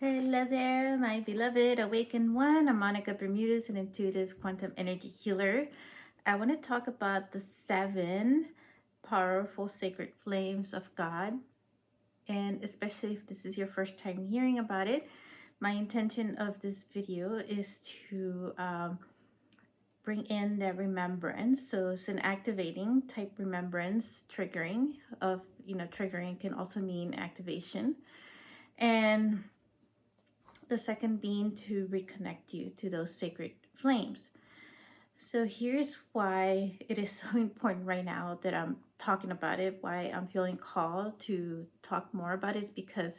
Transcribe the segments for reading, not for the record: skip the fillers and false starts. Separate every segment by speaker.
Speaker 1: Hello there, my beloved Awakened One. I'm Monica Bermudez, an intuitive quantum energy healer. I want to talk about the 7 powerful sacred flames of God. And especially if this is your first time hearing about it, my intention of this video is to bring in that remembrance. So it's an activating type remembrance triggering of, triggering can also mean activation. And the second being to reconnect you to those sacred flames. So here's why it is so important right now that I'm talking about it, why I'm feeling called to talk more about it, is because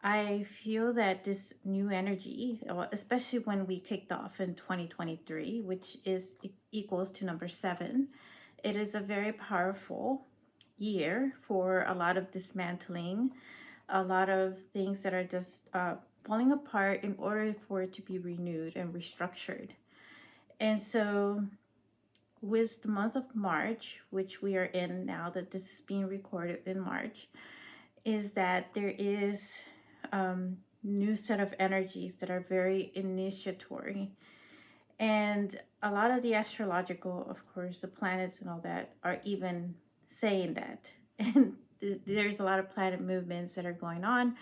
Speaker 1: I feel that this new energy, especially when we kicked off in 2023, which is equals to number 7, it is a very powerful year for a lot of dismantling, a lot of things that are just falling apart in order for it to be renewed and restructured. And so with the month of March, which we are in now that this is being recorded in March, is that there is new set of energies that are very initiatory. And a lot of the astrological, of course, the planets and all that are even saying that. And there's a lot of planet movements that are going on.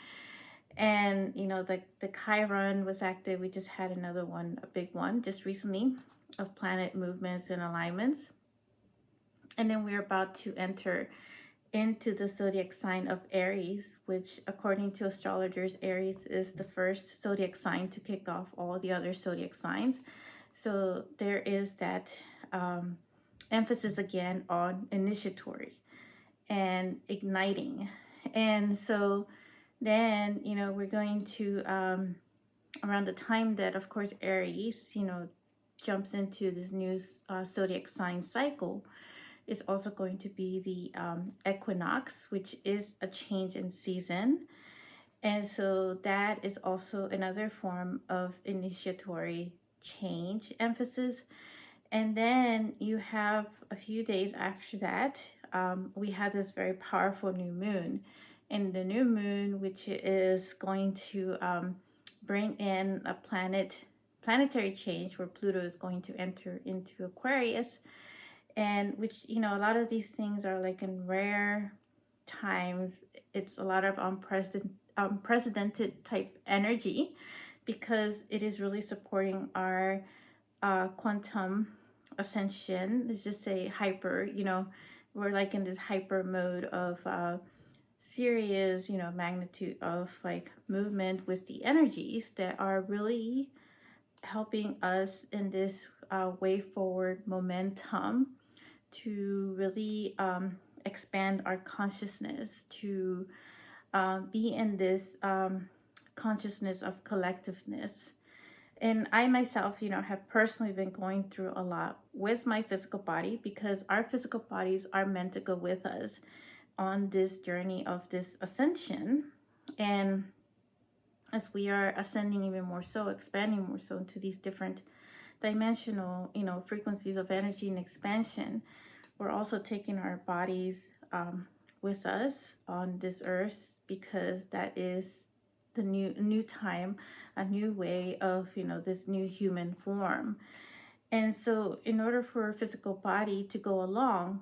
Speaker 1: And, the Chiron was active. We just had another one, a big one, just recently, of planet movements and alignments. And then we're about to enter into the zodiac sign of Aries, which according to astrologers, Aries is the first zodiac sign to kick off all the other zodiac signs. So there is that emphasis again on initiatory and igniting. And so then, we're going to, around the time that, of course, Aries, jumps into this new zodiac sign cycle, is also going to be the equinox, which is a change in season. And so that is also another form of initiatory change emphasis. And then you have a few days after that, we have this very powerful new moon. And the new moon, which is going to bring in a planetary change where Pluto is going to enter into Aquarius, and which, a lot of these things are like in rare times. It's a lot of unprecedented type energy, because it is really supporting our quantum ascension. Let's just say hyper, we're like in this hyper mode of serious, magnitude of like movement with the energies that are really helping us in this way forward momentum to really expand our consciousness, to be in this consciousness of collectiveness. And I myself, have personally been going through a lot with my physical body, because our physical bodies are meant to go with us on this journey of this ascension. And as we are ascending even more so, expanding more so into these different dimensional, frequencies of energy and expansion, we're also taking our bodies with us on this earth, because that is the new time, a new way of, this new human form. And so in order for a physical body to go along,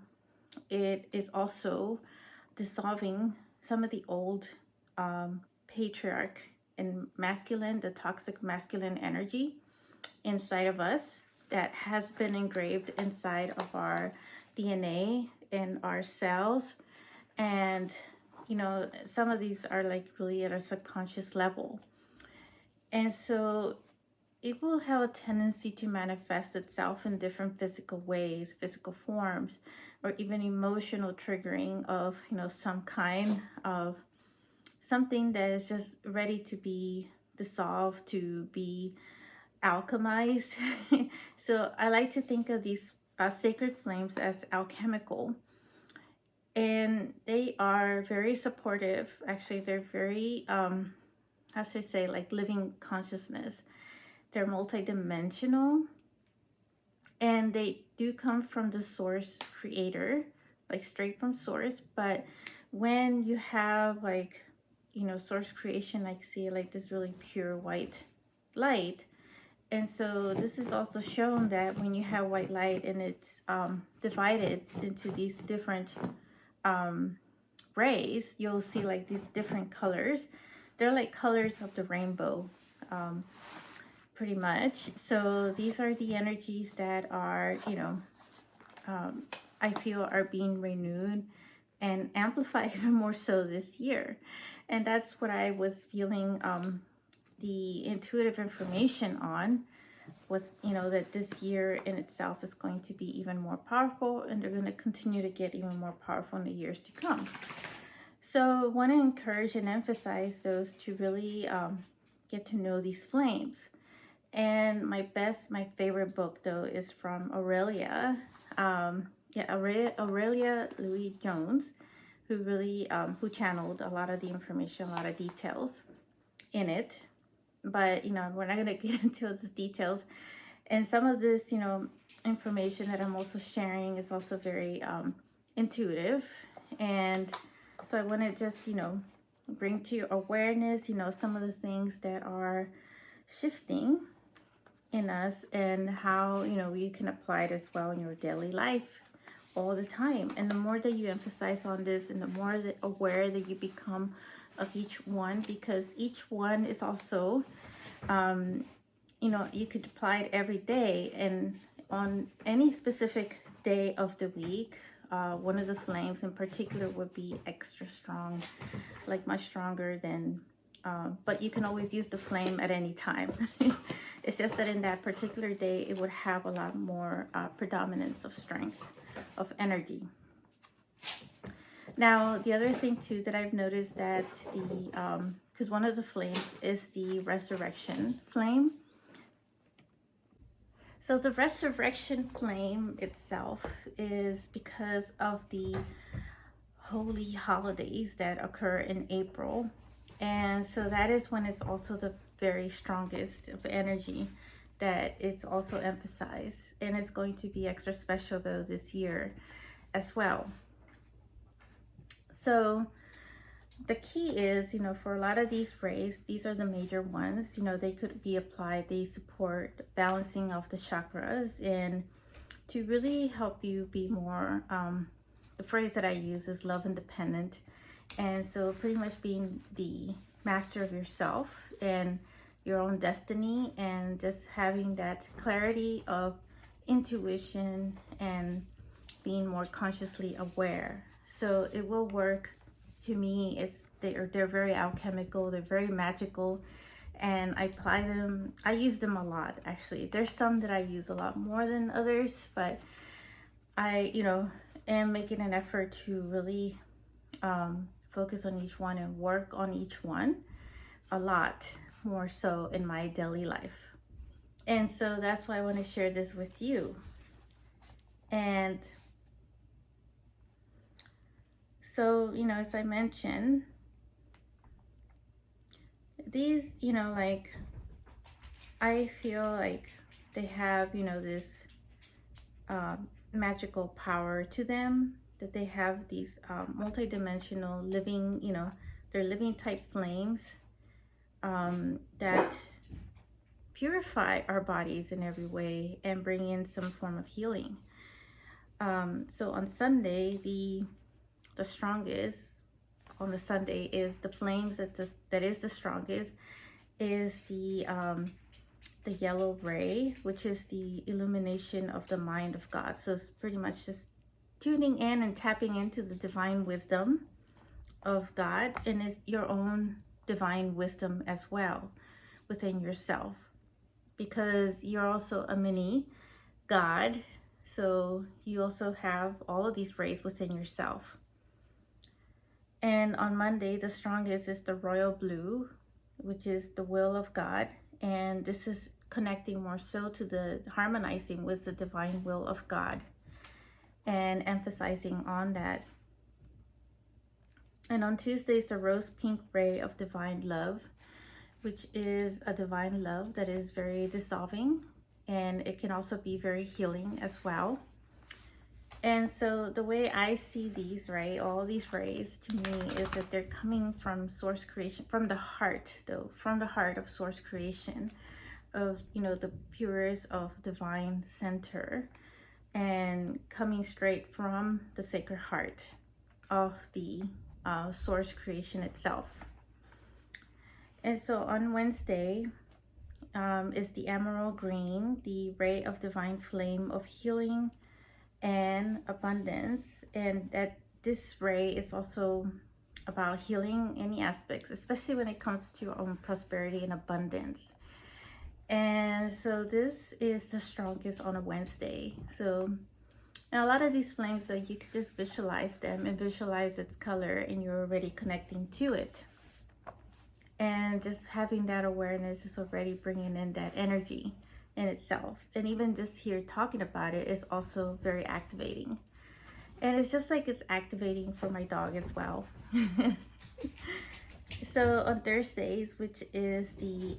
Speaker 1: it is also dissolving some of the old patriarch and masculine, the toxic masculine energy inside of us that has been engraved inside of our DNA and our cells. And some of these are like really at a subconscious level. And so it will have a tendency to manifest itself in different physical ways, physical forms, or even emotional triggering of, some kind of something that is just ready to be dissolved, to be alchemized. So I like to think of these sacred flames as alchemical. And they are very supportive. Actually, they're very, how should I say, like living consciousness. They're multidimensional, and they do come from the source creator, like straight from source. But when you have like source creation, like see like this really pure white light. And so this is also shown that when you have white light and it's divided into these different um, rays, you'll see like these different colors. They're like colors of the rainbow, um, pretty much. So these are the energies that are, um, I feel are being renewed and amplified even more so this year. And that's what I was feeling the intuitive information on was, that this year in itself is going to be even more powerful, and they're going to continue to get even more powerful in the years to come. So I want to encourage and emphasize those to really get to know these flames. And my favorite book though is from Aurelia. Aurelia Louis Jones, who really who channeled a lot of the information, a lot of details in it. But we're not gonna get into those details. And some of this, information that I'm also sharing is also very intuitive. And so I want to just, bring to your awareness, some of the things that are shifting in us and how, you can apply it as well in your daily life all the time. And the more that you emphasize on this and the more that aware that you become of each one, because each one is also you could apply it every day, and on any specific day of the week, one of the flames in particular would be extra strong, like much stronger than, but you can always use the flame at any time. It's just that in that particular day, it would have a lot more predominance of strength, of energy. Now, the other thing too that I've noticed that because one of the flames is the resurrection flame. So the resurrection flame itself is because of the holy holidays that occur in April. And so that is when it's also the very strongest of energy that it's also emphasized. And it's going to be extra special though this year as well. So the key is, for a lot of these rays, these are the major ones, they could be applied. They support balancing of the chakras and to really help you be more, the phrase that I use is love independent. And so pretty much being the master of yourself and your own destiny, and just having that clarity of intuition and being more consciously aware. So it will work. To me, they're very alchemical, they're very magical, and I apply them. I use them a lot, actually. There's some that I use a lot more than others, but I am making an effort to really focus on each one and work on each one a lot more so in my daily life. And so that's why I want to share this with you. And so, as I mentioned, these, like, I feel like they have, this magical power to them, that they have these multidimensional living, they're living type flames that purify our bodies in every way and bring in some form of healing. So on Sunday, the strongest on the Sunday is the flames that is the strongest is the yellow ray, which is the illumination of the mind of God. So it's pretty much just tuning in and tapping into the divine wisdom of God, and it's your own divine wisdom as well within yourself, because you're also a mini God. So you also have all of these rays within yourself. And on Monday, the strongest is the royal blue, which is the will of God. And this is connecting more so to the harmonizing with the divine will of God and emphasizing on that. And on Tuesday is the rose pink ray of divine love, which is a divine love that is very dissolving, and it can also be very healing as well. And so the way I see these, right, all these rays to me is that they're coming from source creation, from the heart, though, from the heart of source creation, of, you know, the purest of divine center, and coming straight from the sacred heart of the source creation itself. And so on Wednesday is the emerald green, the ray of divine flame of healing and abundance, and that this ray is also about healing any aspects, especially when it comes to prosperity and abundance. And so this is the strongest on a Wednesday. So now a lot of these flames, so you can just visualize them and visualize its color, and you're already connecting to it. And just having that awareness is already bringing in that energy in itself. And even just here talking about it is also very activating. And it's just like it's activating for my dog as well. So on Thursdays, which is the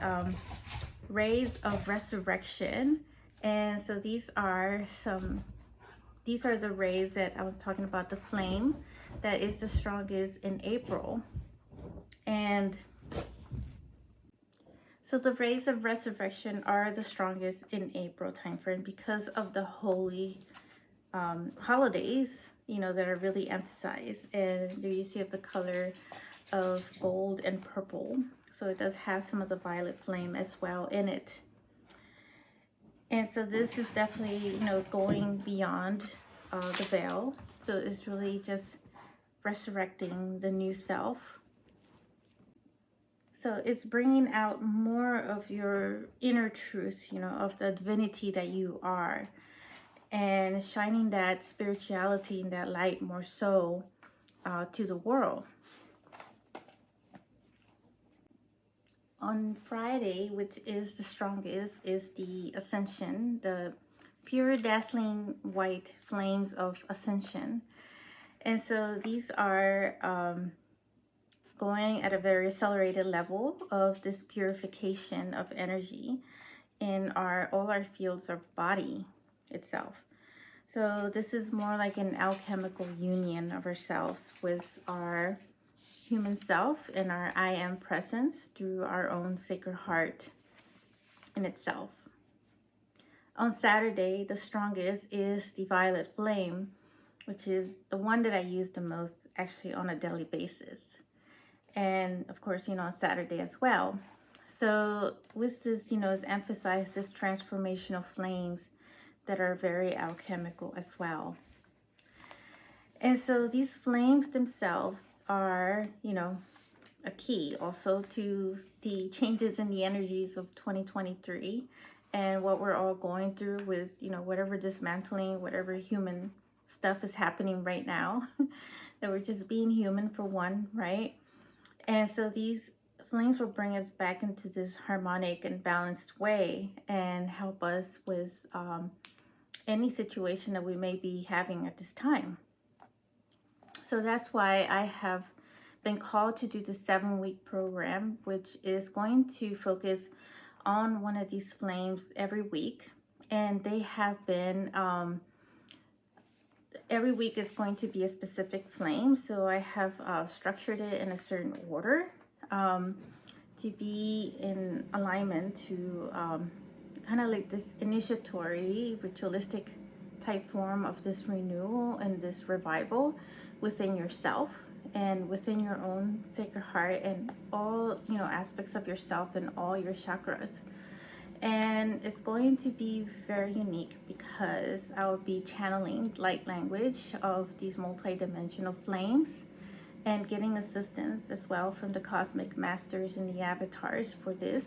Speaker 1: rays of resurrection. And so these are the rays that I was talking about, the flame that is the strongest in April. And so the rays of resurrection are the strongest in April timeframe because of the holy holidays, you know, that are really emphasized. And there you see of the color of gold and purple. So it does have some of the violet flame as well in it. And so this is definitely, you know, going beyond the veil. So it's really just resurrecting the new self. So it's bringing out more of your inner truth, you know, of the divinity that you are, and shining that spirituality and that light more so to the world. On Friday, which is the strongest, is the ascension, the pure dazzling white flames of ascension. And so these are going at a very accelerated level of this purification of energy in all our fields of body itself. So this is more like an alchemical union of ourselves with our human self and our I am presence through our own sacred heart in itself. On Saturday, the strongest is the violet flame, which is the one that I use the most actually on a daily basis. And of course, you know, on Saturday as well. So with this, you know, is emphasized this transformational flames that are very alchemical as well. And so these flames themselves are, you know, a key also to the changes in the energies of 2023 and what we're all going through with, you know, whatever dismantling, whatever human stuff is happening right now, that we're just being human for one, right? And so these flames will bring us back into this harmonic and balanced way and help us with any situation that we may be having at this time. So that's why I have been called to do the 7-week program, which is going to focus on one of these flames every week. And they have been, every week is going to be a specific flame. So I have structured it in a certain order to be in alignment to kind of like this initiatory, ritualistic type form of this renewal and this revival within yourself and within your own sacred heart and all, you know, aspects of yourself and all your chakras. And it's going to be very unique because I will be channeling light language of these multi-dimensional flames and getting assistance as well from the cosmic masters and the avatars for this,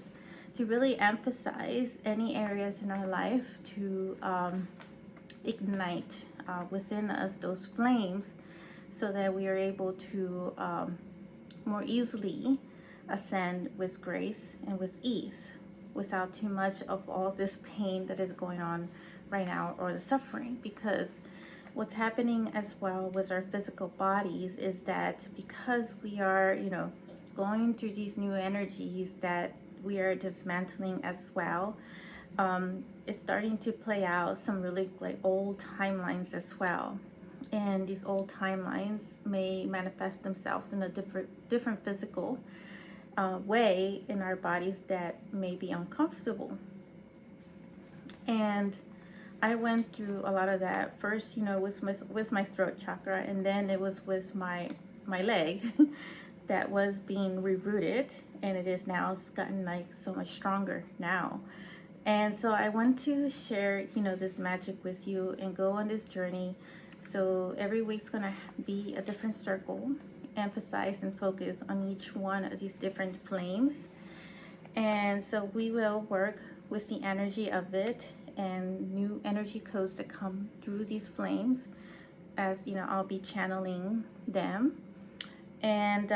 Speaker 1: to really emphasize any areas in our life to ignite within us those flames so that we are able to more easily ascend with grace and with ease without too much of all this pain that is going on right now, or the suffering. Because what's happening as well with our physical bodies is that because we are, you know, going through these new energies that we are dismantling as well, it's starting to play out some really like old timelines as well. And these old timelines may manifest themselves in a different physical way in our bodies that may be uncomfortable. And I went through a lot of that first, with my throat chakra, and then it was with my leg that was being rerouted, and it is now, it's gotten like so much stronger now. And so I want to share, this magic with you and go on this journey. So every week's gonna be a different circle, emphasize and focus on each one of these different flames. And so we will work with the energy of it and new energy codes that come through these flames, as I'll be channeling them. And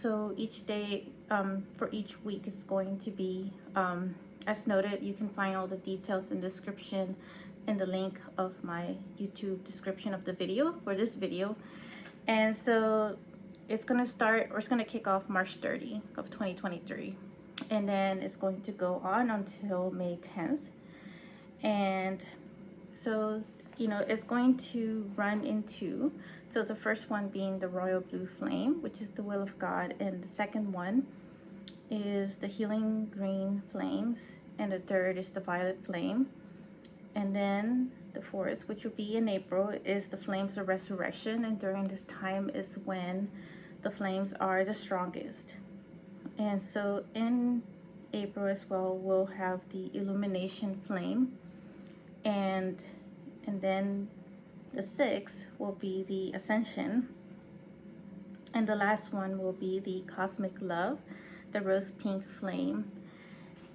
Speaker 1: so each day, for each week, is going to be, as noted, you can find all the details in the description in the link of my YouTube description of the video for this video. And so it's going to start, or it's going to kick off March 30 of 2023. And then it's going to go on until May 10th. And so, it's going to run into, so the first one being the royal blue flame, which is the will of God, and the second one is the healing green flames, and the third is the violet flame. And then the fourth, which will be in April, is the flames of resurrection, and during this time is when the flames are the strongest. And so in April as well, we'll have the illumination flame, and then the 6th will be the ascension, and the last one will be the cosmic love, the rose pink flame.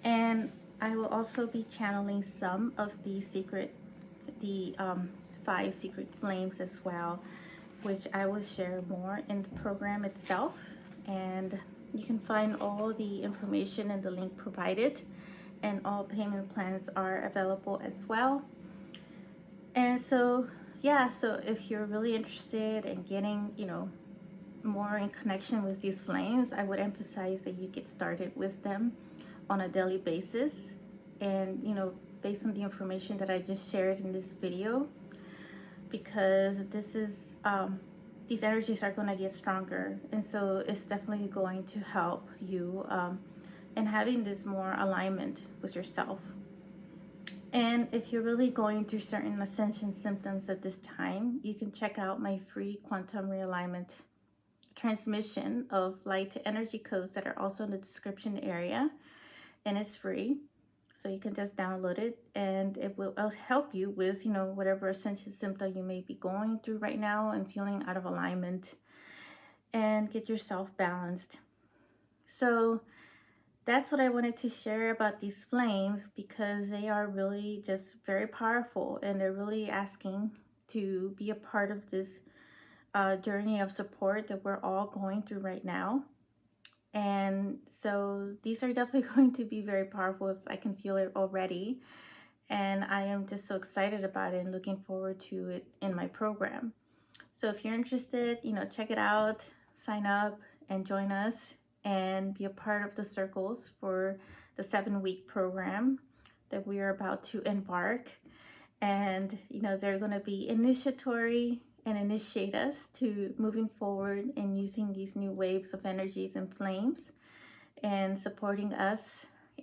Speaker 1: And I will also be channeling some of the 5 secret flames as well, which I will share more in the program itself. And you can find all the information in the link provided, and all payment plans are available as well. And so, yeah, so if you're really interested in getting, more in connection with these flames, I would emphasize that you get started with them on a daily basis. And, based on the information that I just shared in this video, because these energies are going to get stronger. And so it's definitely going to help you in having this more alignment with yourself. And if you're really going through certain ascension symptoms at this time, you can check out my free quantum realignment transmission of light to energy codes that are also in the description area, and it's free. So you can just download it, and it will help you with, whatever ascension symptom you may be going through right now and feeling out of alignment, and get yourself balanced. So that's what I wanted to share about these flames, because they are really just very powerful, and they're really asking to be a part of this journey of support that we're all going through right now. And so these are definitely going to be very powerful. I can feel it already, and I am just so excited about it and looking forward to it in my program. So if you're interested, check it out, sign up and join us, and be a part of the circles for the 7-week program that we are about to embark. And they're going to be initiatory and initiate us to moving forward and using these new waves of energies and flames, and supporting us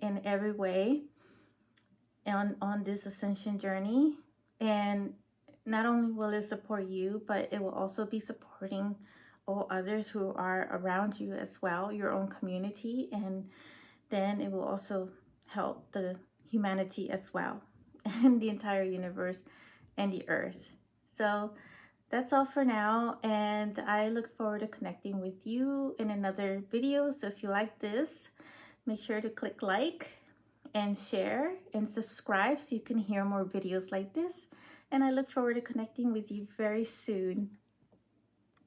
Speaker 1: in every way on this ascension journey. And not only will it support you, but it will also be supporting all others who are around you as well, your own community, and then it will also help the humanity as well, and the entire universe and the earth. So that's all for now, and I look forward to connecting with you in another video. So if you like this, make sure to click like and share and subscribe so you can hear more videos like this. And I look forward to connecting with you very soon.